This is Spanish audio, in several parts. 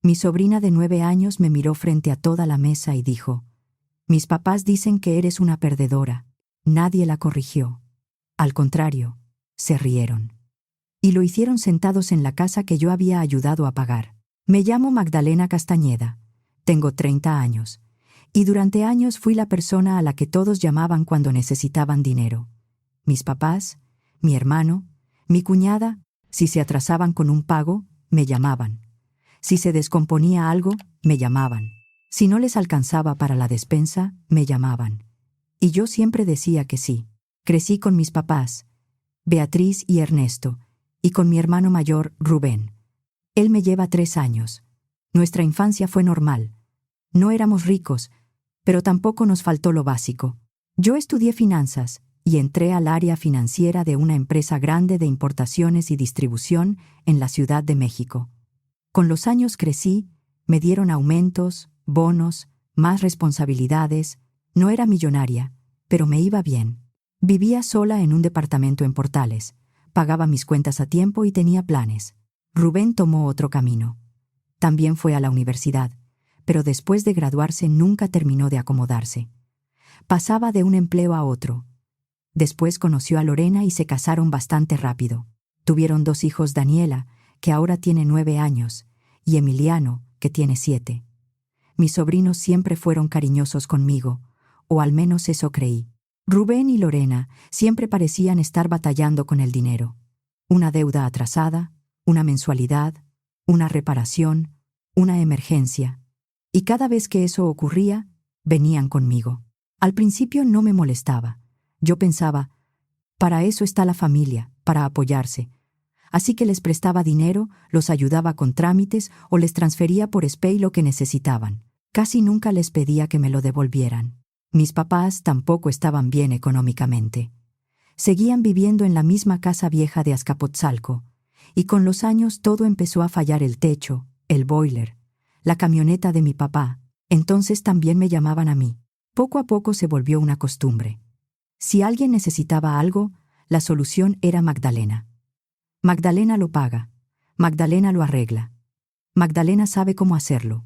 Mi sobrina de 9 años me miró frente a toda la mesa y dijo: «Mis papás dicen que eres una perdedora». Nadie la corrigió. Al contrario, se rieron. Y lo hicieron sentados en la casa que yo había ayudado a pagar. Me llamo Magdalena Castañeda. Tengo 30 años. Y durante años fui la persona a la que todos llamaban cuando necesitaban dinero. Mis papás, mi hermano, mi cuñada, si se atrasaban con un pago, me llamaban. Si se descomponía algo, me llamaban. Si no les alcanzaba para la despensa, me llamaban. Y yo siempre decía que sí. Crecí con mis papás, Beatriz y Ernesto, y con mi hermano mayor, Rubén. Él me lleva 3 años. Nuestra infancia fue normal. No éramos ricos, pero tampoco nos faltó lo básico. Yo estudié finanzas y entré al área financiera de una empresa grande de importaciones y distribución en la Ciudad de México. Con los años crecí, me dieron aumentos, bonos, más responsabilidades. No era millonaria, pero me iba bien. Vivía sola en un departamento en Portales, pagaba mis cuentas a tiempo y tenía planes. Rubén tomó otro camino. También fue a la universidad, pero después de graduarse nunca terminó de acomodarse. Pasaba de un empleo a otro. Después conoció a Lorena y se casaron bastante rápido. Tuvieron 2 hijos, Daniela, que ahora tiene 9 años, y Emiliano, que tiene 7. Mis sobrinos siempre fueron cariñosos conmigo, o al menos eso creí. Rubén y Lorena siempre parecían estar batallando con el dinero. Una deuda atrasada, una mensualidad, una reparación, una emergencia. Y cada vez que eso ocurría, venían conmigo. Al principio no me molestaba. Yo pensaba, para eso está la familia, para apoyarse. Así que les prestaba dinero, los ayudaba con trámites o les transfería por SPAY lo que necesitaban. Casi nunca les pedía que me lo devolvieran. Mis papás tampoco estaban bien económicamente. Seguían viviendo en la misma casa vieja de Azcapotzalco, y con los años todo empezó a fallar: el techo, el boiler, la camioneta de mi papá. Entonces también me llamaban a mí. Poco a poco se volvió una costumbre. Si alguien necesitaba algo, la solución era Magdalena. Magdalena lo paga. Magdalena lo arregla. Magdalena sabe cómo hacerlo.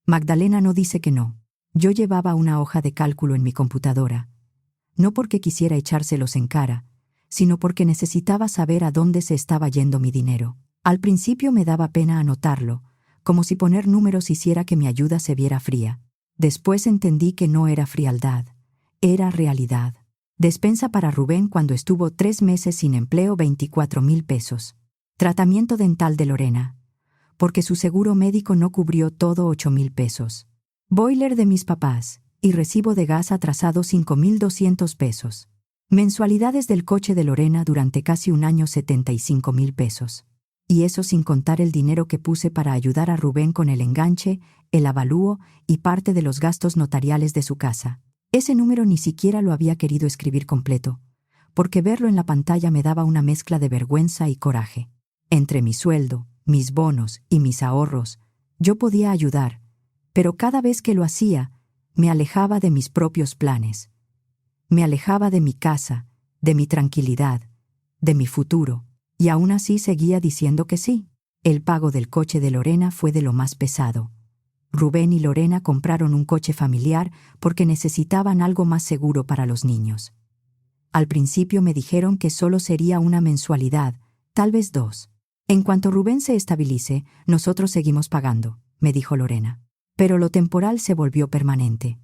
Magdalena no dice que no. Yo llevaba una hoja de cálculo en mi computadora, no porque quisiera echárselos en cara, sino porque necesitaba saber a dónde se estaba yendo mi dinero. Al principio me daba pena anotarlo, como si poner números hiciera que mi ayuda se viera fría. Después entendí que no era frialdad, era realidad. Despensa para Rubén cuando estuvo 3 meses sin empleo, 24,000 pesos. Tratamiento dental de Lorena, porque su seguro médico no cubrió todo, 8,000 pesos. Boiler de mis papás y recibo de gas atrasado, 5,200 pesos. Mensualidades del coche de Lorena durante casi un año, 75,000 pesos. Y eso sin contar el dinero que puse para ayudar a Rubén con el enganche, el avalúo y parte de los gastos notariales de su casa. Ese número ni siquiera lo había querido escribir completo, porque verlo en la pantalla me daba una mezcla de vergüenza y coraje. Entre mi sueldo, mis bonos y mis ahorros, yo podía ayudar, pero cada vez que lo hacía, me alejaba de mis propios planes. Me alejaba de mi casa, de mi tranquilidad, de mi futuro, y aún así seguía diciendo que sí. El pago del coche de Lorena fue de lo más pesado. Rubén y Lorena compraron un coche familiar porque necesitaban algo más seguro para los niños. Al principio me dijeron que solo sería una mensualidad, tal vez 2. En cuanto Rubén se estabilice, nosotros seguimos pagando, me dijo Lorena. Pero lo temporal se volvió permanente.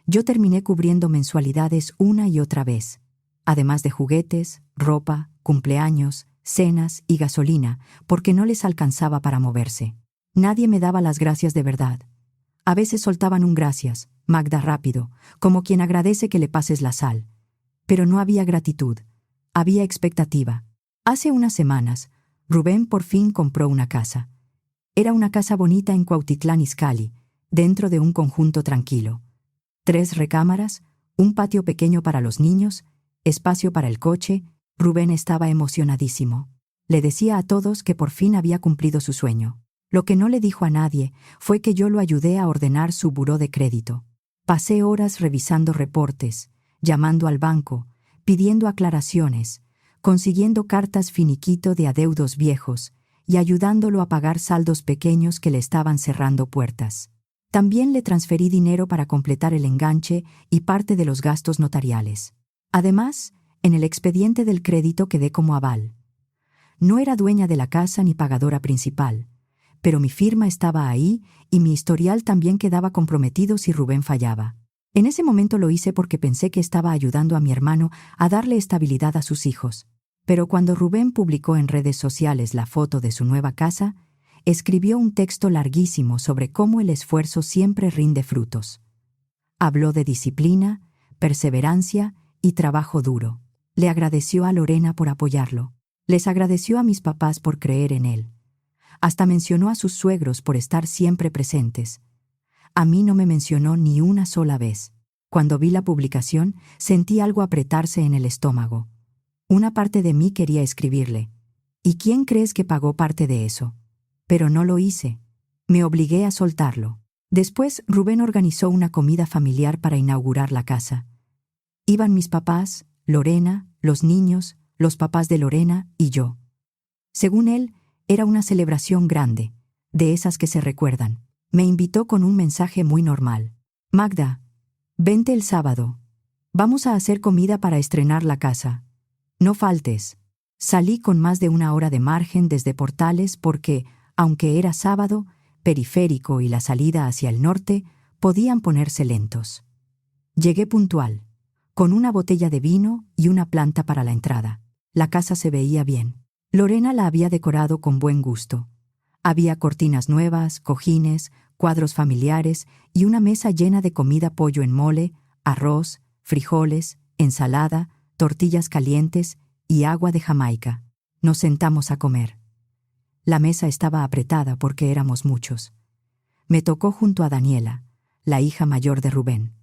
Yo terminé cubriendo mensualidades una y otra vez, además de juguetes, ropa, cumpleaños, cenas y gasolina, porque no les alcanzaba para moverse. Nadie me daba las gracias de verdad. A veces soltaban un gracias, Magda, rápido, como quien agradece que le pases la sal. Pero no había gratitud, había expectativa. Hace unas semanas, Rubén por fin compró una casa. Era una casa bonita en Cuautitlán Izcalli, dentro de un conjunto tranquilo. 3 recámaras, un patio pequeño para los niños, espacio para el coche. Rubén estaba emocionadísimo. Le decía a todos que por fin había cumplido su sueño. Lo que no le dijo a nadie fue que yo lo ayudé a ordenar su buró de crédito. Pasé horas revisando reportes, llamando al banco, pidiendo aclaraciones, consiguiendo cartas finiquito de adeudos viejos y ayudándolo a pagar saldos pequeños que le estaban cerrando puertas. También le transferí dinero para completar el enganche y parte de los gastos notariales. Además, en el expediente del crédito quedé como aval. No era dueña de la casa ni pagadora principal, pero mi firma estaba ahí y mi historial también quedaba comprometido si Rubén fallaba. En ese momento lo hice porque pensé que estaba ayudando a mi hermano a darle estabilidad a sus hijos. Pero cuando Rubén publicó en redes sociales la foto de su nueva casa, escribió un texto larguísimo sobre cómo el esfuerzo siempre rinde frutos. Habló de disciplina, perseverancia y trabajo duro. Le agradeció a Lorena por apoyarlo. Les agradeció a mis papás por creer en él. Hasta mencionó a sus suegros por estar siempre presentes. A mí no me mencionó ni una sola vez. Cuando vi la publicación, sentí algo apretarse en el estómago. Una parte de mí quería escribirle. ¿Y quién crees que pagó parte de eso? Pero no lo hice. Me obligué a soltarlo. Después, Rubén organizó una comida familiar para inaugurar la casa. Iban mis papás, Lorena, los niños, los papás de Lorena y yo. Según él, era una celebración grande, de esas que se recuerdan. Me invitó con un mensaje muy normal. Magda, vente el sábado. Vamos a hacer comida para estrenar la casa. No faltes. Salí con más de una hora de margen desde Portales porque, aunque era sábado, Periférico y la salida hacia el norte podían ponerse lentos. Llegué puntual, con una botella de vino y una planta para la entrada. La casa se veía bien. Lorena la había decorado con buen gusto. Había cortinas nuevas, cojines, cuadros familiares y una mesa llena de comida: pollo en mole, arroz, frijoles, ensalada, tortillas calientes y agua de Jamaica. Nos sentamos a comer. La mesa estaba apretada porque éramos muchos. Me tocó junto a Daniela, la hija mayor de Rubén.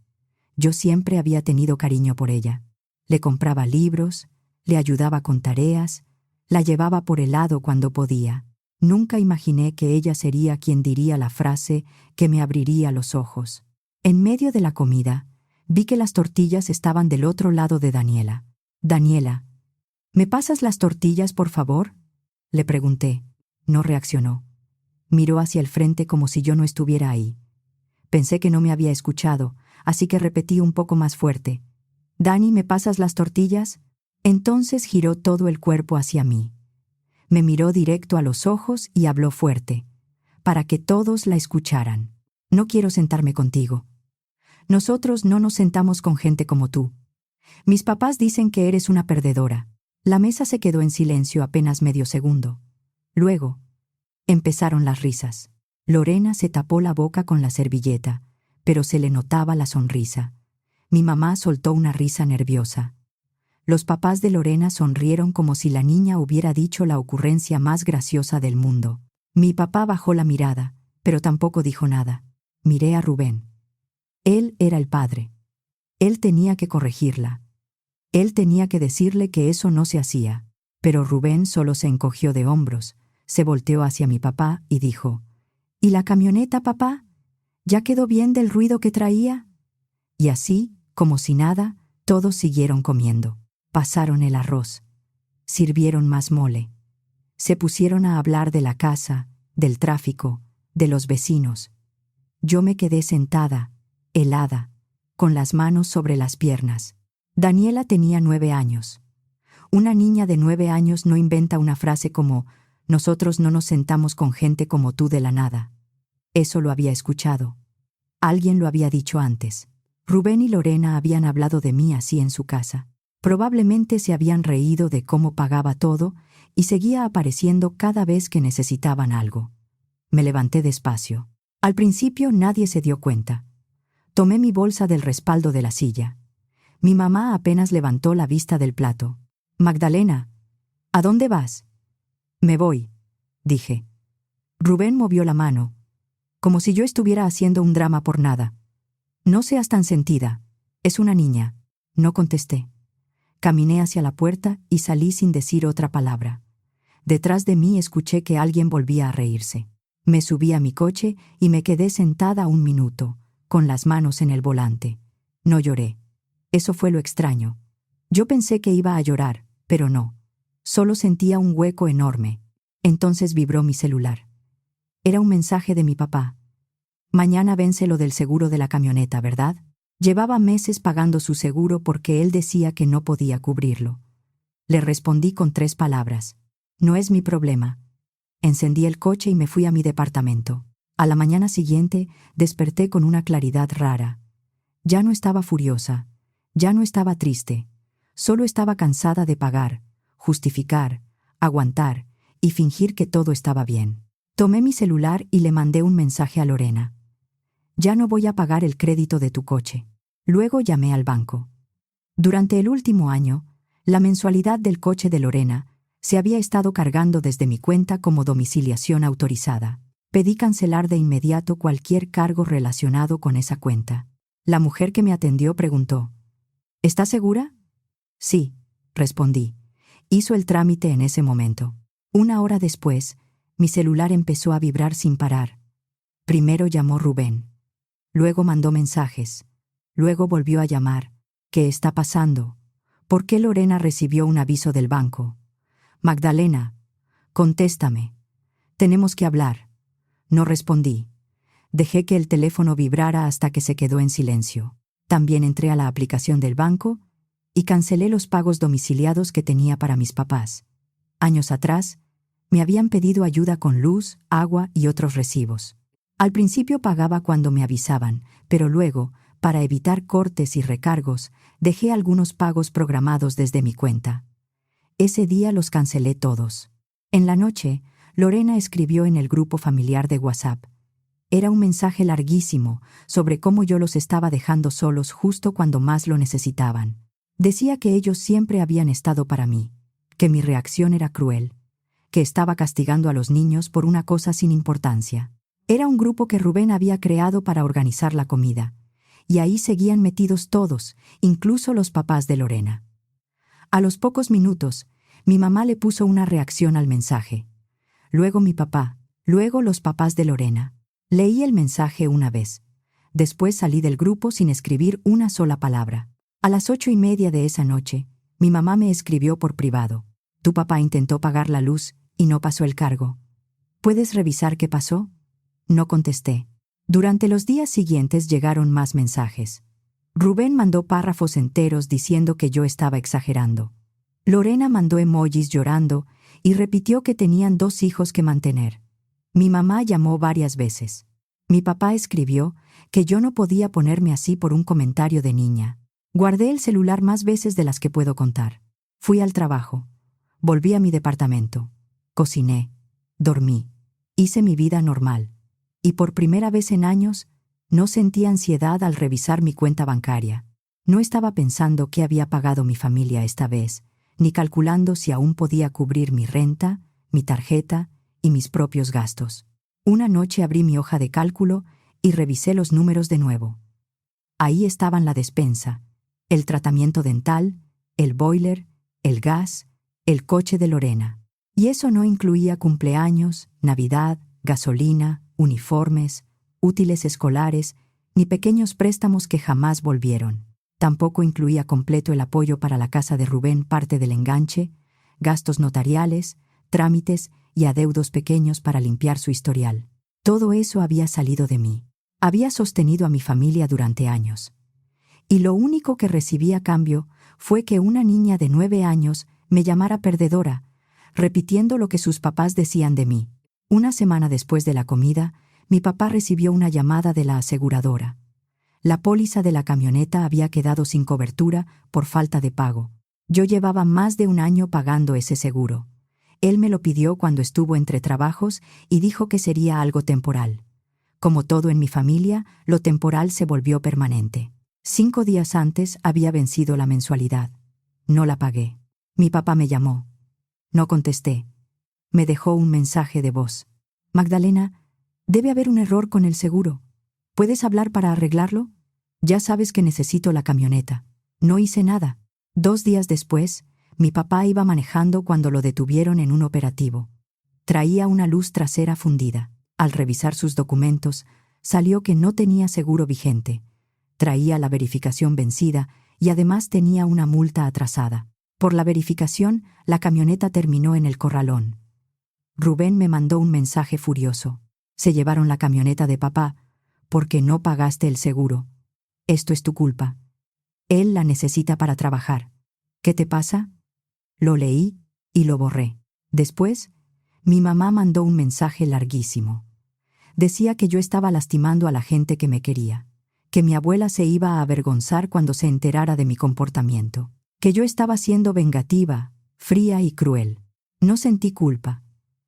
Yo siempre había tenido cariño por ella. Le compraba libros, le ayudaba con tareas, la llevaba por helado cuando podía. Nunca imaginé que ella sería quien diría la frase que me abriría los ojos. En medio de la comida, vi que las tortillas estaban del otro lado de Daniela. Daniela, ¿me pasas las tortillas, por favor?, le pregunté. No reaccionó. Miró hacia el frente como si yo no estuviera ahí. Pensé que no me había escuchado, así que repetí un poco más fuerte. «Dani, ¿me pasas las tortillas?». Entonces giró todo el cuerpo hacia mí. Me miró directo a los ojos y habló fuerte, para que todos la escucharan. «No quiero sentarme contigo. Nosotros no nos sentamos con gente como tú. Mis papás dicen que eres una perdedora». La mesa se quedó en silencio apenas medio segundo. Luego, empezaron las risas. Lorena se tapó la boca con la servilleta, pero se le notaba la sonrisa. Mi mamá soltó una risa nerviosa. Los papás de Lorena sonrieron como si la niña hubiera dicho la ocurrencia más graciosa del mundo. Mi papá bajó la mirada, pero tampoco dijo nada. Miré a Rubén. Él era el padre. Él tenía que corregirla. Él tenía que decirle que eso no se hacía. Pero Rubén solo se encogió de hombros, se volteó hacia mi papá y dijo: «¿Y la camioneta, papá? ¿Ya quedó bien del ruido que traía?». Y así, como si nada, todos siguieron comiendo. Pasaron el arroz. Sirvieron más mole. Se pusieron a hablar de la casa, del tráfico, de los vecinos. Yo me quedé sentada, helada, con las manos sobre las piernas. Daniela tenía 9 años. Una niña de 9 años no inventa una frase como «Nosotros no nos sentamos con gente como tú» de la nada. Eso lo había escuchado. Alguien lo había dicho antes. Rubén y Lorena habían hablado de mí así en su casa. Probablemente se habían reído de cómo pagaba todo y seguía apareciendo cada vez que necesitaban algo. Me levanté despacio. Al principio nadie se dio cuenta. Tomé mi bolsa del respaldo de la silla. Mi mamá apenas levantó la vista del plato. «Magdalena, ¿a dónde vas?». «Me voy», dije. Rubén movió la mano, como si yo estuviera haciendo un drama por nada. «No seas tan sentida. Es una niña». No contesté. Caminé hacia la puerta y salí sin decir otra palabra. Detrás de mí escuché que alguien volvía a reírse. Me subí a mi coche y me quedé sentada 1 minuto, con las manos en el volante. No lloré. Eso fue lo extraño. Yo pensé que iba a llorar, pero no. Solo sentía un hueco enorme. Entonces vibró mi celular. Era un mensaje de mi papá. Mañana vence lo del seguro de la camioneta, ¿verdad? Llevaba meses pagando su seguro porque él decía que no podía cubrirlo. Le respondí con 3 palabras. No es mi problema. Encendí el coche y me fui a mi departamento. A la mañana siguiente desperté con una claridad rara. Ya no estaba furiosa, ya no estaba triste, solo estaba cansada de pagar, justificar, aguantar y fingir que todo estaba bien. Tomé mi celular y le mandé un mensaje a Lorena. Ya no voy a pagar el crédito de tu coche. Luego llamé al banco. Durante el último año, la mensualidad del coche de Lorena se había estado cargando desde mi cuenta como domiciliación autorizada. Pedí cancelar de inmediato cualquier cargo relacionado con esa cuenta. La mujer que me atendió preguntó: ¿Estás segura? Sí, respondí. Hizo el trámite en ese momento. 1 hora después, mi celular empezó a vibrar sin parar. Primero llamó Rubén. Luego mandó mensajes. Luego volvió a llamar. ¿Qué está pasando? ¿Por qué Lorena recibió un aviso del banco? Magdalena, contéstame. Tenemos que hablar. No respondí. Dejé que el teléfono vibrara hasta que se quedó en silencio. También entré a la aplicación del banco y cancelé los pagos domiciliados que tenía para mis papás. Años atrás, me habían pedido ayuda con luz, agua y otros recibos. Al principio pagaba cuando me avisaban, pero luego, para evitar cortes y recargos, dejé algunos pagos programados desde mi cuenta. Ese día los cancelé todos. En la noche, Lorena escribió en el grupo familiar de WhatsApp. Era un mensaje larguísimo sobre cómo yo los estaba dejando solos justo cuando más lo necesitaban. Decía que ellos siempre habían estado para mí, que mi reacción era cruel, que estaba castigando a los niños por una cosa sin importancia. Era un grupo que Rubén había creado para organizar la comida, y ahí seguían metidos todos, incluso los papás de Lorena. A los pocos minutos, mi mamá le puso una reacción al mensaje. Luego mi papá, luego los papás de Lorena. Leí el mensaje una vez. Después salí del grupo sin escribir una sola palabra. A las 8:30 de esa noche, mi mamá me escribió por privado. Tu papá intentó pagar la luz y no pasó el cargo. ¿Puedes revisar qué pasó? No contesté. Durante los días siguientes llegaron más mensajes. Rubén mandó párrafos enteros diciendo que yo estaba exagerando. Lorena mandó emojis llorando y repitió que tenían 2 hijos que mantener. Mi mamá llamó varias veces. Mi papá escribió que yo no podía ponerme así por un comentario de niña. Guardé el celular más veces de las que puedo contar. Fui al trabajo. Volví a mi departamento. Cociné. Dormí. Hice mi vida normal. Y por primera vez en años, no sentí ansiedad al revisar mi cuenta bancaria. No estaba pensando qué había pagado mi familia esta vez, ni calculando si aún podía cubrir mi renta, mi tarjeta y mis propios gastos. Una noche abrí mi hoja de cálculo y revisé los números de nuevo. Ahí estaban la despensa, el tratamiento dental, el boiler, el gas, el coche de Lorena. Y eso no incluía cumpleaños, Navidad, gasolina, uniformes, útiles escolares, ni pequeños préstamos que jamás volvieron. Tampoco incluía completo el apoyo para la casa de Rubén, parte del enganche, gastos notariales, trámites y adeudos pequeños para limpiar su historial. Todo eso había salido de mí. Había sostenido a mi familia durante años. Y lo único que recibí a cambio fue que una niña de 9 años me llamara perdedora, repitiendo lo que sus papás decían de mí. Una semana después de la comida, mi papá recibió una llamada de la aseguradora. La póliza de la camioneta había quedado sin cobertura por falta de pago. Yo llevaba más de 1 año pagando ese seguro. Él me lo pidió cuando estuvo entre trabajos y dijo que sería algo temporal. Como todo en mi familia, lo temporal se volvió permanente. 5 días antes había vencido la mensualidad. No la pagué. Mi papá me llamó. No contesté. Me dejó un mensaje de voz. Magdalena, debe haber un error con el seguro. ¿Puedes hablar para arreglarlo? Ya sabes que necesito la camioneta. No hice nada. 2 días después, mi papá iba manejando cuando lo detuvieron en un operativo. Traía una luz trasera fundida. Al revisar sus documentos, salió que no tenía seguro vigente. Traía la verificación vencida y además tenía una multa atrasada. Por la verificación, la camioneta terminó en el corralón. Rubén me mandó un mensaje furioso. Se llevaron la camioneta de papá porque no pagaste el seguro. Esto es tu culpa. Él la necesita para trabajar. ¿Qué te pasa? Lo leí y lo borré. Después, mi mamá mandó un mensaje larguísimo. Decía que yo estaba lastimando a la gente que me quería, que mi abuela se iba a avergonzar cuando se enterara de mi comportamiento, que yo estaba siendo vengativa, fría y cruel. No sentí culpa,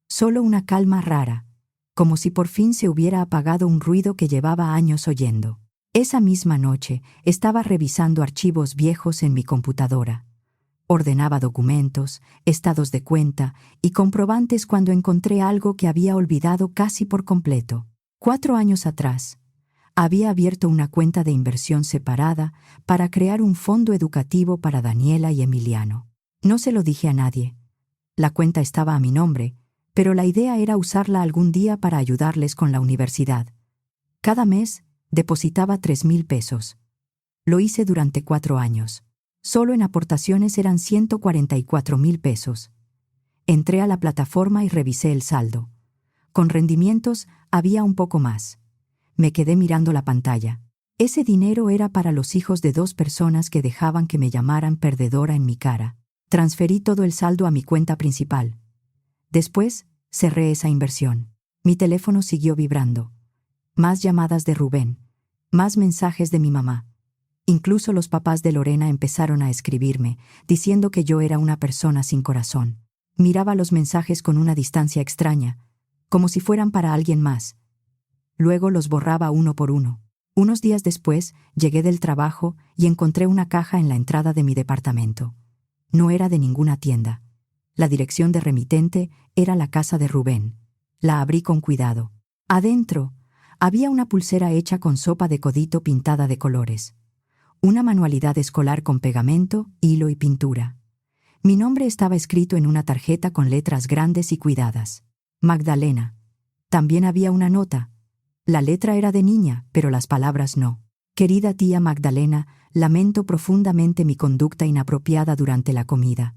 solo una calma rara, como si por fin se hubiera apagado un ruido que llevaba años oyendo. Esa misma noche estaba revisando archivos viejos en mi computadora. Ordenaba documentos, estados de cuenta y comprobantes cuando encontré algo que había olvidado casi por completo. 4 años atrás, había abierto una cuenta de inversión separada para crear un fondo educativo para Daniela y Emiliano. No se lo dije a nadie. La cuenta estaba a mi nombre, pero la idea era usarla algún día para ayudarles con la universidad. Cada mes depositaba 3,000 pesos. Lo hice durante 4 años. Solo en aportaciones eran 144,000 pesos. Entré a la plataforma y revisé el saldo. Con rendimientos había un poco más. Me quedé mirando la pantalla. Ese dinero era para los hijos de 2 personas que dejaban que me llamaran perdedora en mi cara. Transferí todo el saldo a mi cuenta principal. Después, cerré esa inversión. Mi teléfono siguió vibrando. Más llamadas de Rubén. Más mensajes de mi mamá. Incluso los papás de Lorena empezaron a escribirme, diciendo que yo era una persona sin corazón. Miraba los mensajes con una distancia extraña, como si fueran para alguien más. Luego los borraba uno por uno. Unos días después, llegué del trabajo y encontré una caja en la entrada de mi departamento. No era de ninguna tienda. La dirección de remitente era la casa de Rubén. La abrí con cuidado. Adentro, había una pulsera hecha con sopa de codito pintada de colores. Una manualidad escolar con pegamento, hilo y pintura. Mi nombre estaba escrito en una tarjeta con letras grandes y cuidadas. Magdalena. También había una nota. La letra era de niña, pero las palabras no. Querida tía Magdalena, lamento profundamente mi conducta inapropiada durante la comida.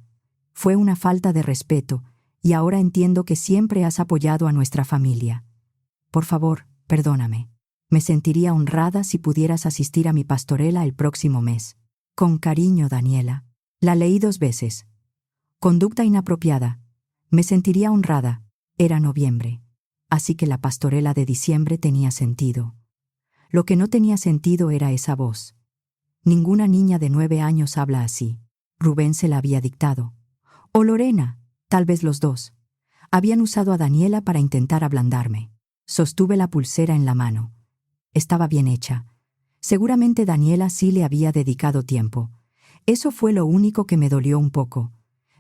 Fue una falta de respeto, y ahora entiendo que siempre has apoyado a nuestra familia. Por favor, perdóname. Me sentiría honrada si pudieras asistir a mi pastorela el próximo mes. Con cariño, Daniela. La leí 2 veces. Conducta inapropiada. Me sentiría honrada. Era noviembre. Así que la pastorela de diciembre tenía sentido. Lo que no tenía sentido era esa voz. Ninguna niña de 9 años habla así. Rubén se la había dictado. O Lorena, tal vez los dos. Habían usado a Daniela para intentar ablandarme. Sostuve la pulsera en la mano. Estaba bien hecha. Seguramente Daniela sí le había dedicado tiempo. Eso fue lo único que me dolió un poco.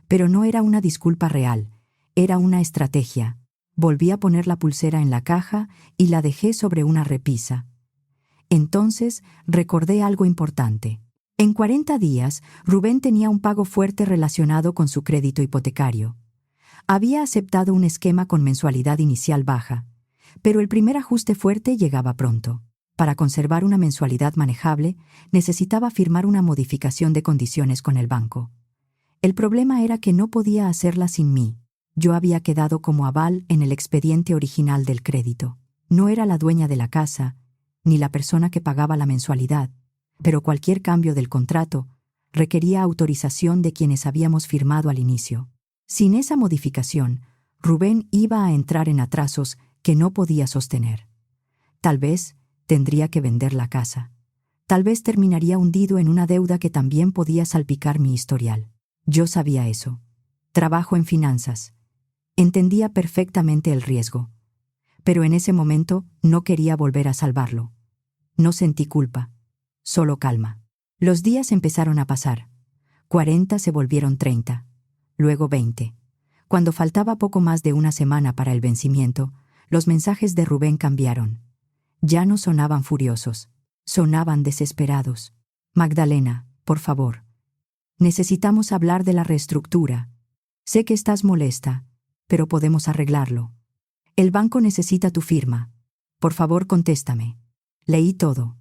Pero no era una disculpa real, era una estrategia. Volví a poner la pulsera en la caja y la dejé sobre una repisa. Entonces recordé algo importante. En 40 días, Rubén tenía un pago fuerte relacionado con su crédito hipotecario. Había aceptado un esquema con mensualidad inicial baja, pero el primer ajuste fuerte llegaba pronto. Para conservar una mensualidad manejable, necesitaba firmar una modificación de condiciones con el banco. El problema era que no podía hacerla sin mí. Yo había quedado como aval en el expediente original del crédito. No era la dueña de la casa, ni la persona que pagaba la mensualidad, pero cualquier cambio del contrato requería autorización de quienes habíamos firmado al inicio. Sin esa modificación, Rubén iba a entrar en atrasos que no podía sostener. Tal vez tendría que vender la casa. Tal vez terminaría hundido en una deuda que también podía salpicar mi historial. Yo sabía eso. Trabajo en finanzas. Entendía perfectamente el riesgo. Pero en ese momento no quería volver a salvarlo. No sentí culpa, solo calma. Los días empezaron a pasar. 40 se volvieron 30, luego 20. Cuando faltaba poco más de una semana para el vencimiento, los mensajes de Rubén cambiaron. Ya no sonaban furiosos, sonaban desesperados. Magdalena, por favor. Necesitamos hablar de la reestructura. Sé que estás molesta, pero podemos arreglarlo. El banco necesita tu firma. Por favor, contéstame. Leí todo.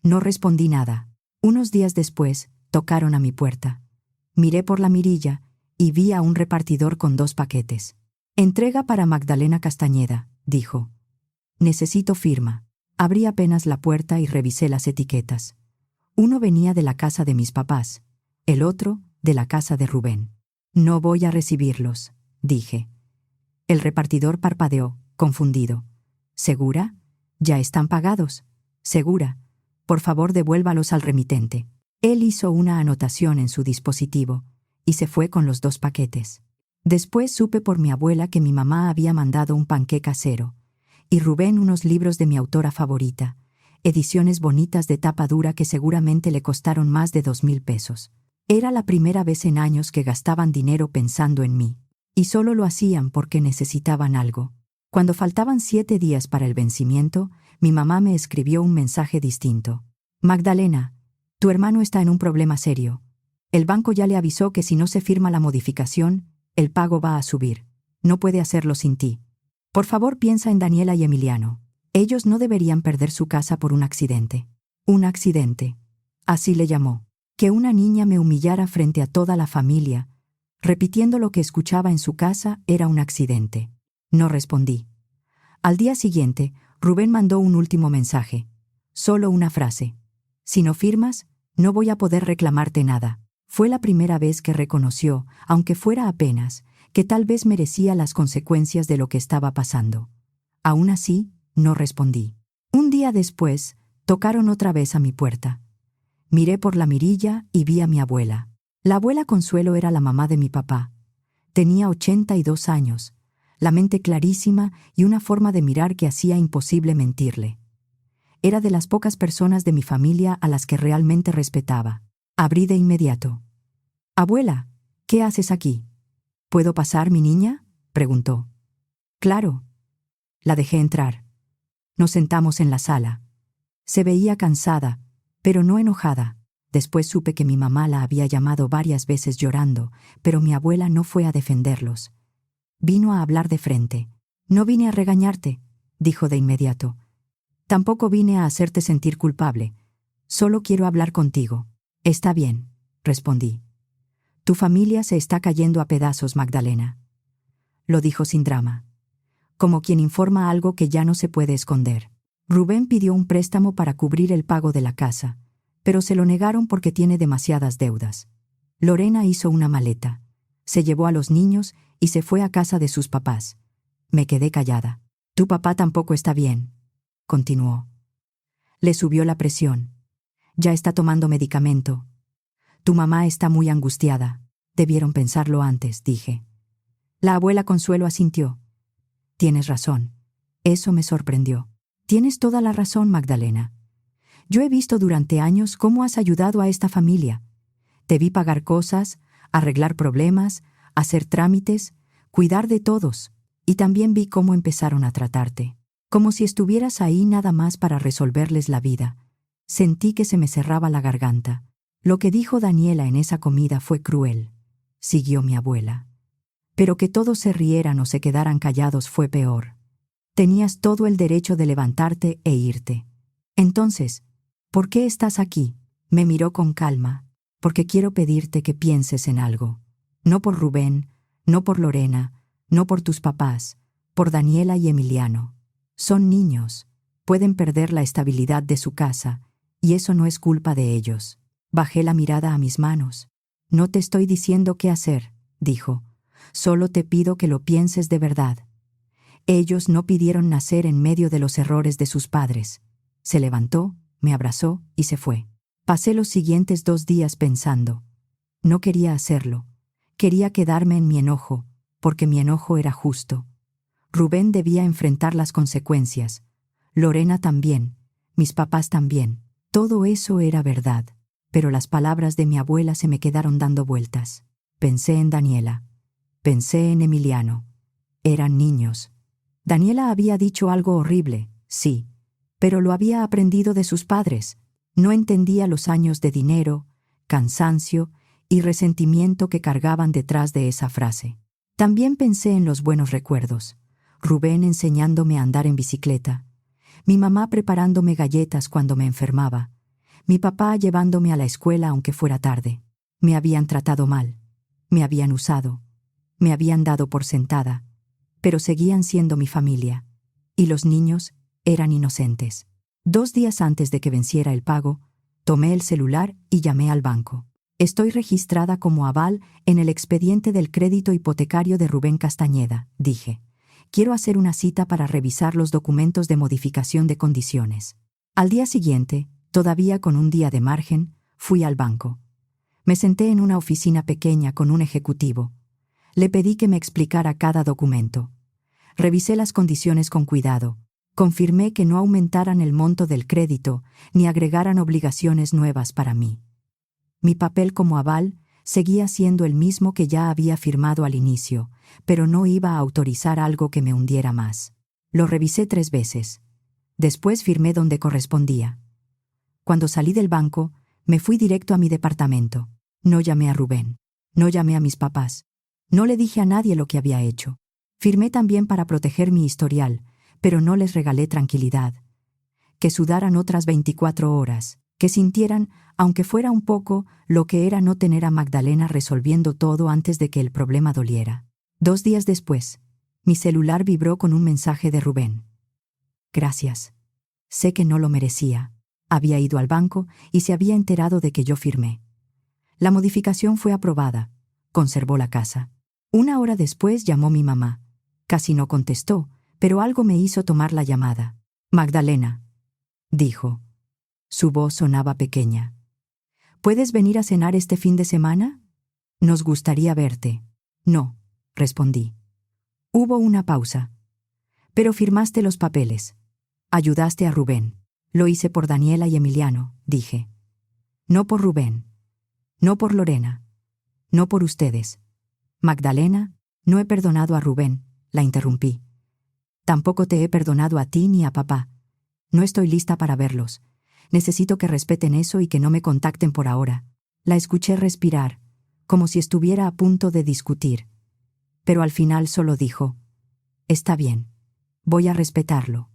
No respondí nada. Unos días después, tocaron a mi puerta. Miré por la mirilla y vi a un repartidor con 2 paquetes. Entrega para Magdalena Castañeda, dijo. Necesito firma. Abrí apenas la puerta y revisé las etiquetas. Uno venía de la casa de mis papás, el otro de la casa de Rubén. No voy a recibirlos, dije. El repartidor parpadeó, confundido. ¿Segura? Ya están pagados. Segura. Por favor, devuélvalos al remitente. Él hizo una anotación en su dispositivo y se fue con los 2 paquetes. Después supe por mi abuela que mi mamá había mandado un panqué casero y Rubén unos libros de mi autora favorita, ediciones bonitas de tapa dura que seguramente le costaron más de 2,000 pesos. Era la primera vez en años que gastaban dinero pensando en mí, y solo lo hacían porque necesitaban algo. Cuando faltaban 7 días para el vencimiento, mi mamá me escribió un mensaje distinto. Magdalena, tu hermano está en un problema serio. El banco ya le avisó que si no se firma la modificación, el pago va a subir. No puede hacerlo sin ti. Por favor, piensa en Daniela y Emiliano. Ellos no deberían perder su casa por un accidente. Un accidente. Así le llamó. Que una niña me humillara frente a toda la familia, repitiendo lo que escuchaba en su casa, era un accidente. No respondí. Al día siguiente, Rubén mandó un último mensaje. Solo una frase. Si no firmas, no voy a poder reclamarte nada. Fue la primera vez que reconoció, aunque fuera apenas, que tal vez merecía las consecuencias de lo que estaba pasando. Aún así, no respondí. Un día después, tocaron otra vez a mi puerta. Miré por la mirilla y vi a mi abuela. La abuela Consuelo era la mamá de mi papá. Tenía 82 años, la mente clarísima y una forma de mirar que hacía imposible mentirle. Era de las pocas personas de mi familia a las que realmente respetaba. Abrí de inmediato. «Abuela, ¿qué haces aquí?» «¿Puedo pasar, mi niña?», preguntó. «Claro». La dejé entrar. Nos sentamos en la sala. Se veía cansada, pero no enojada. Después supe que mi mamá la había llamado varias veces llorando, pero mi abuela no fue a defenderlos. Vino a hablar de frente. «No vine a regañarte», dijo de inmediato. «Tampoco vine a hacerte sentir culpable. Solo quiero hablar contigo». «Está bien», respondí. «Tu familia se está cayendo a pedazos, Magdalena». Lo dijo sin drama, como quien informa algo que ya no se puede esconder. Rubén pidió un préstamo para cubrir el pago de la casa, pero se lo negaron porque tiene demasiadas deudas. Lorena hizo una maleta, se llevó a los niños y se fue a casa de sus papás. Me quedé callada. «Tu papá tampoco está bien», continuó. «Le subió la presión. Ya está tomando medicamento. Tu mamá está muy angustiada. Debieron pensarlo antes», dije. La abuela Consuelo asintió. «Tienes razón. Eso me sorprendió. Tienes toda la razón, Magdalena. Yo he visto durante años cómo has ayudado a esta familia. Te vi pagar cosas, arreglar problemas, hacer trámites, cuidar de todos, y también vi cómo empezaron a tratarte, como si estuvieras ahí nada más para resolverles la vida. Sentí que se me cerraba la garganta. Lo que dijo Daniela en esa comida fue cruel», siguió mi abuela. «Pero que todos se rieran o se quedaran callados fue peor. Tenías todo el derecho de levantarte e irte. Entonces, ¿por qué estás aquí?». Me miró con calma. «Porque quiero pedirte que pienses en algo. No por Rubén, no por Lorena, no por tus papás, por Daniela y Emiliano. Son niños, pueden perder la estabilidad de su casa, y eso no es culpa de ellos». Bajé la mirada a mis manos. «No te estoy diciendo qué hacer», dijo. «Solo te pido que lo pienses de verdad. Ellos no pidieron nacer en medio de los errores de sus padres». Se levantó, me abrazó y se fue. Pasé los siguientes 2 días pensando. No quería hacerlo. Quería quedarme en mi enojo, porque mi enojo era justo. Rubén debía enfrentar las consecuencias. Lorena también. Mis papás también. Todo eso era verdad. Pero las palabras de mi abuela se me quedaron dando vueltas. Pensé en Daniela. Pensé en Emiliano. Eran niños. Daniela había dicho algo horrible, sí, pero lo había aprendido de sus padres. No entendía los años de dinero, cansancio y resentimiento que cargaban detrás de esa frase. También pensé en los buenos recuerdos. Rubén enseñándome a andar en bicicleta. Mi mamá preparándome galletas cuando me enfermaba. Mi papá llevándome a la escuela aunque fuera tarde. Me habían tratado mal. Me habían usado. Me habían dado por sentada. pero seguían siendo mi familia. Y los niños eran inocentes. 2 días antes de que venciera el pago, tomé el celular y llamé al banco. Estoy registrada como aval en el expediente del crédito hipotecario de Rubén Castañeda, dije. Quiero hacer una cita para revisar los documentos de modificación de condiciones. Al día siguiente, todavía con un día de margen, fui al banco. Me senté en una oficina pequeña con un ejecutivo. Le pedí que me explicara cada documento. Revisé las condiciones con cuidado. Confirmé que no aumentaran el monto del crédito ni agregaran obligaciones nuevas para mí. Mi papel como aval seguía siendo el mismo que ya había firmado al inicio, pero no iba a autorizar algo que me hundiera más. Lo revisé 3 veces. Después firmé donde correspondía. Cuando salí del banco, me fui directo a mi departamento. No llamé a Rubén. No llamé a mis papás. No le dije a nadie lo que había hecho. Firmé también para proteger mi historial, pero no les regalé tranquilidad. Que sudaran otras 24 horas, que sintieran, aunque fuera un poco, lo que era no tener a Magdalena resolviendo todo antes de que el problema doliera. 2 días después, mi celular vibró con un mensaje de Rubén. Gracias. Sé que no lo merecía. Había ido al banco y se había enterado de que yo firmé. La modificación fue aprobada. Conservó la casa. 1 hora después llamó mi mamá. Casi no contestó, pero algo me hizo tomar la llamada. Magdalena, dijo. Su voz sonaba pequeña. ¿Puedes venir a cenar este fin de semana? Nos gustaría verte. No, respondí. Hubo una pausa. Pero firmaste los papeles. Ayudaste a Rubén. Lo hice por Daniela y Emiliano, dije. No por Rubén. No por Lorena. No por ustedes. Magdalena, no he perdonado a Rubén, la interrumpí. Tampoco te he perdonado a ti ni a papá. No estoy lista para verlos. Necesito que respeten eso y que no me contacten por ahora. La escuché respirar, como si estuviera a punto de discutir. Pero al final solo dijo, está bien, voy a respetarlo.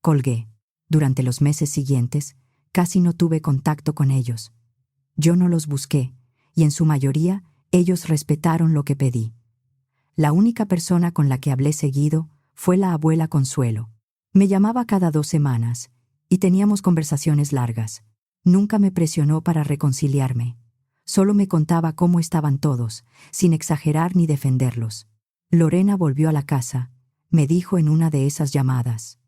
Colgué. Durante los meses siguientes, casi no tuve contacto con ellos. Yo no los busqué, y en su mayoría, ellos respetaron lo que pedí. La única persona con la que hablé seguido fue la abuela Consuelo. Me llamaba cada 2 semanas, y teníamos conversaciones largas. Nunca me presionó para reconciliarme. Solo me contaba cómo estaban todos, sin exagerar ni defenderlos. Lorena volvió a la casa, me dijo en una de esas llamadas.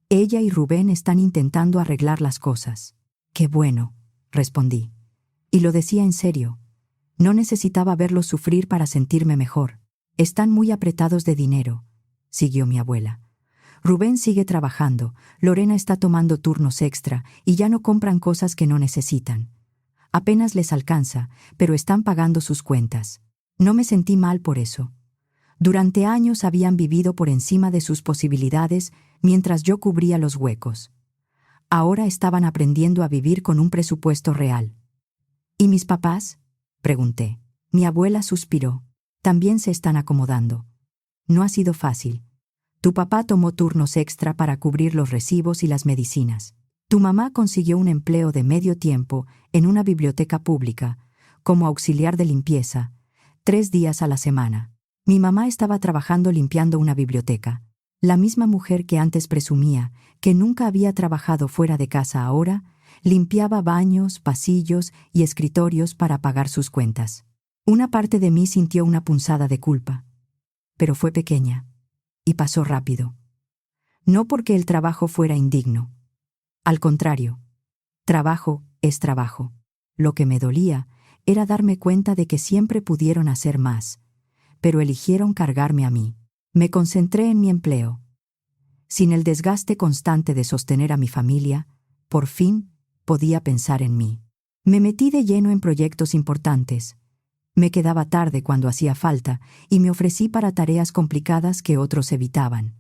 Ella y Rubén están intentando arreglar las cosas. Qué bueno, respondí. Y lo decía en serio. No necesitaba verlos sufrir para sentirme mejor. Están muy apretados de dinero, siguió mi abuela. Rubén sigue trabajando, Lorena está tomando turnos extra y ya no compran cosas que no necesitan. Apenas les alcanza, pero están pagando sus cuentas. No me sentí mal por eso. Durante años habían vivido por encima de sus posibilidades mientras yo cubría los huecos. Ahora estaban aprendiendo a vivir con un presupuesto real. ¿Y mis papás?, pregunté. Mi abuela suspiró. También se están acomodando. No ha sido fácil. Tu papá tomó turnos extra para cubrir los recibos y las medicinas. Tu mamá consiguió un empleo de medio tiempo en una biblioteca pública, como auxiliar de limpieza, 3 días a la semana. Mi mamá estaba trabajando limpiando una biblioteca. La misma mujer que antes presumía que nunca había trabajado fuera de casa ahora, limpiaba baños, pasillos y escritorios para pagar sus cuentas. Una parte de mí sintió una punzada de culpa, pero fue pequeña, y pasó rápido. No porque el trabajo fuera indigno. Al contrario, trabajo es trabajo. Lo que me dolía era darme cuenta de que siempre pudieron hacer más, pero eligieron cargarme a mí. Me concentré en mi empleo. Sin el desgaste constante de sostener a mi familia, por fin podía pensar en mí. Me metí de lleno en proyectos importantes. Me quedaba tarde cuando hacía falta y me ofrecí para tareas complicadas que otros evitaban.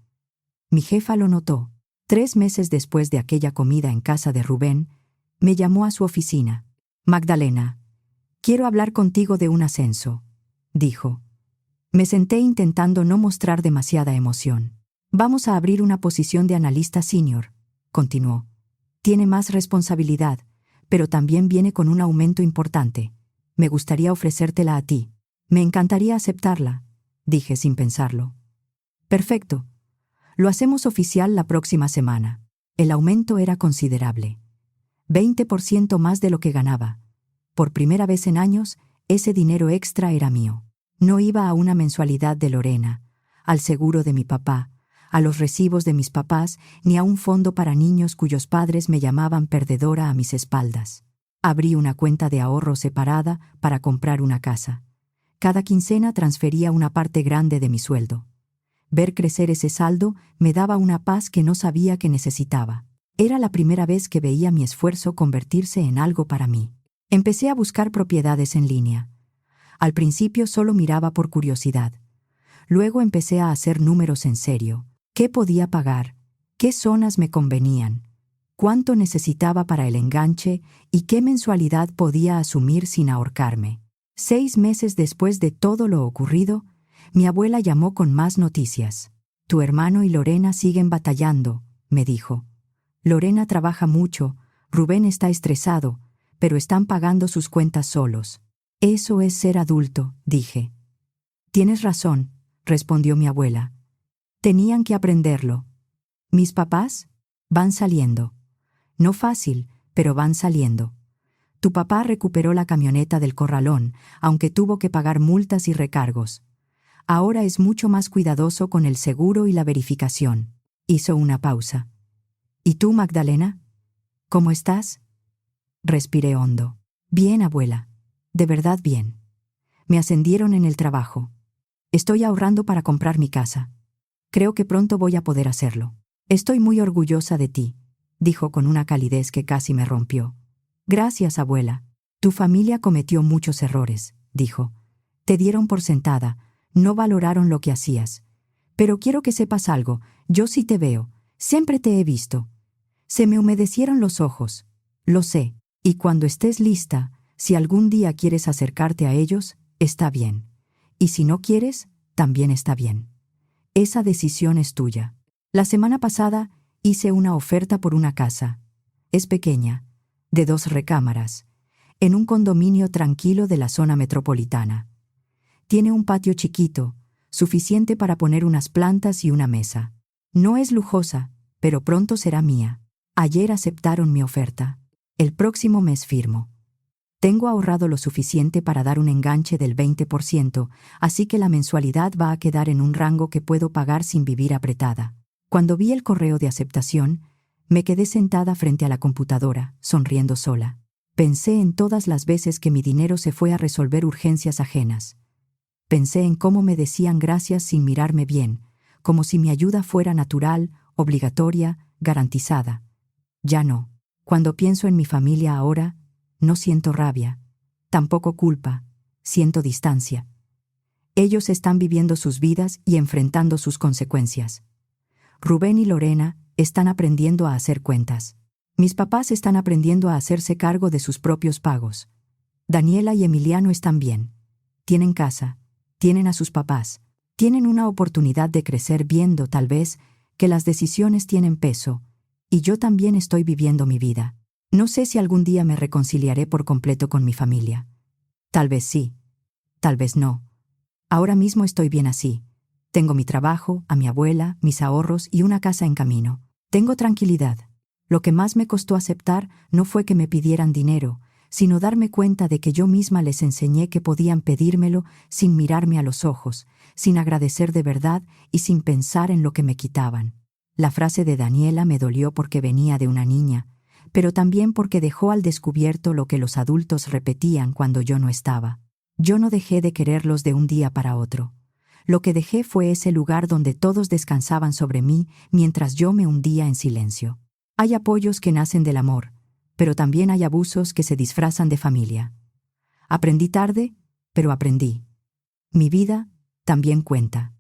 Mi jefa lo notó. 3 meses después de aquella comida en casa de Rubén, me llamó a su oficina. Magdalena, quiero hablar contigo de un ascenso, dijo. Me senté intentando no mostrar demasiada emoción. Vamos a abrir una posición de analista senior, continuó. Tiene más responsabilidad, pero también viene con un aumento importante. Me gustaría ofrecértela a ti. Me encantaría aceptarla, dije sin pensarlo. Perfecto. Lo hacemos oficial la próxima semana. El aumento era considerable. 20% más de lo que ganaba. Por primera vez en años, ese dinero extra era mío. No iba a una mensualidad de Lorena, al seguro de mi papá, a los recibos de mis papás, ni a un fondo para niños cuyos padres me llamaban perdedora a mis espaldas. Abrí una cuenta de ahorro separada para comprar una casa. Cada quincena transfería una parte grande de mi sueldo. Ver crecer ese saldo me daba una paz que no sabía que necesitaba. Era la primera vez que veía mi esfuerzo convertirse en algo para mí. Empecé a buscar propiedades en línea. Al principio solo miraba por curiosidad. Luego empecé a hacer números en serio. ¿Qué podía pagar? ¿Qué zonas me convenían? ¿Cuánto necesitaba para el enganche? ¿Y qué mensualidad podía asumir sin ahorcarme? 6 meses después de todo lo ocurrido, mi abuela llamó con más noticias. Tu hermano y Lorena siguen batallando, me dijo. Lorena trabaja mucho, Rubén está estresado, pero están pagando sus cuentas solos. Eso es ser adulto, dije. Tienes razón, respondió mi abuela. Tenían que aprenderlo. Mis papás van saliendo. No fácil, pero van saliendo. Tu papá recuperó la camioneta del corralón, aunque tuvo que pagar multas y recargos. Ahora es mucho más cuidadoso con el seguro y la verificación. Hizo una pausa. ¿Y tú, Magdalena? ¿Cómo estás? Respiré hondo. Bien, abuela. De verdad bien. Me ascendieron en el trabajo. Estoy ahorrando para comprar mi casa. Creo que pronto voy a poder hacerlo. Estoy muy orgullosa de ti, dijo con una calidez que casi me rompió. Gracias, abuela. Tu familia cometió muchos errores, dijo. Te dieron por sentada, no valoraron lo que hacías. Pero quiero que sepas algo, yo sí te veo, siempre te he visto. Se me humedecieron los ojos, lo sé, y cuando estés lista, si algún día quieres acercarte a ellos, está bien. Y si no quieres, también está bien. Esa decisión es tuya. La semana pasada hice una oferta por una casa. Es pequeña, de 2 recámaras, en un condominio tranquilo de la zona metropolitana. Tiene un patio chiquito, suficiente para poner unas plantas y una mesa. No es lujosa, pero pronto será mía. Ayer aceptaron mi oferta. El próximo mes firmo. Tengo ahorrado lo suficiente para dar un enganche del 20%, así que la mensualidad va a quedar en un rango que puedo pagar sin vivir apretada. Cuando vi el correo de aceptación, me quedé sentada frente a la computadora, sonriendo sola. Pensé en todas las veces que mi dinero se fue a resolver urgencias ajenas. Pensé en cómo me decían gracias sin mirarme bien, como si mi ayuda fuera natural, obligatoria, garantizada. Ya no. Cuando pienso en mi familia ahora, no siento rabia, tampoco culpa, siento distancia. Ellos están viviendo sus vidas y enfrentando sus consecuencias. Rubén y Lorena están aprendiendo a hacer cuentas. Mis papás están aprendiendo a hacerse cargo de sus propios pagos. Daniela y Emiliano están bien. Tienen casa, tienen a sus papás, tienen una oportunidad de crecer viendo, tal vez, que las decisiones tienen peso, y yo también estoy viviendo mi vida. No sé si algún día me reconciliaré por completo con mi familia. Tal vez sí, tal vez no. Ahora mismo estoy bien así. Tengo mi trabajo, a mi abuela, mis ahorros y una casa en camino. Tengo tranquilidad. Lo que más me costó aceptar no fue que me pidieran dinero, sino darme cuenta de que yo misma les enseñé que podían pedírmelo sin mirarme a los ojos, sin agradecer de verdad y sin pensar en lo que me quitaban. La frase de Daniela me dolió porque venía de una niña, pero también porque dejó al descubierto lo que los adultos repetían cuando yo no estaba. Yo no dejé de quererlos de un día para otro. Lo que dejé fue ese lugar donde todos descansaban sobre mí mientras yo me hundía en silencio. Hay apoyos que nacen del amor, pero también hay abusos que se disfrazan de familia. Aprendí tarde, pero aprendí. Mi vida también cuenta.